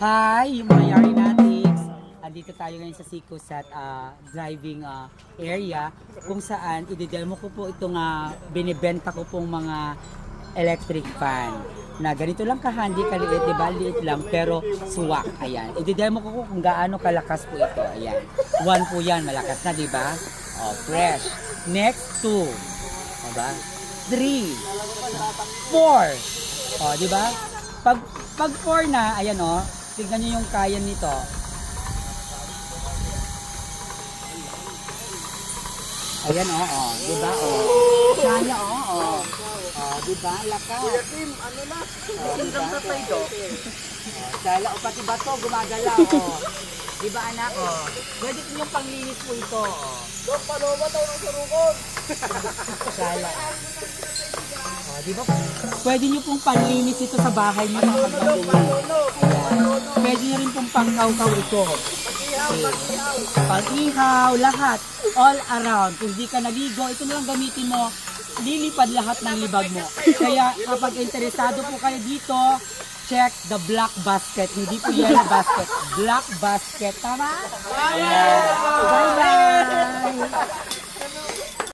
Hi, yung mga Yarinatics. Andito tayo ngayon sa Sikosat driving area kung saan i-demo ko po itong binibenta ko pong mga electric fan na ganito lang kahandi, kaliit, di ba? Liit lang pero suwak. Ayan. I-demo ko kung gaano kalakas po ito. Ayan. 1 po yan, malakas na, di ba? Oh, fresh. Next 2. Diba? 3. 4. Oh, di ba? Pag 4 na, ayan oh. Tignan nyo yung kaya nito. Ayan oh. Di ba oh. Kaya oh. Oh, di ba? Lakas. Kuya Tim, ano na? Isang sa tayo. Dala o pati ba to gumagalaw oh. Di ba anak oh. Pwede niyo panglinis po ito oh. Dok, paloba daw ng sarukon. Sala. Oh, di ba? Pwede niyo pong panlinis ito sa bahay niyo mga magdadumi. Ayan. Pwede niyo rin pong pangkaw-kaw ito. Pag-ihaw, lahat. All around. Kung di ka naligo, ito na lang gamitin mo. Lilipad lahat ng libag mo. Kaya kapag interesado po kayo dito, check the black basket. Hindi po yellow basket. Black basket. Tama? Bye-bye!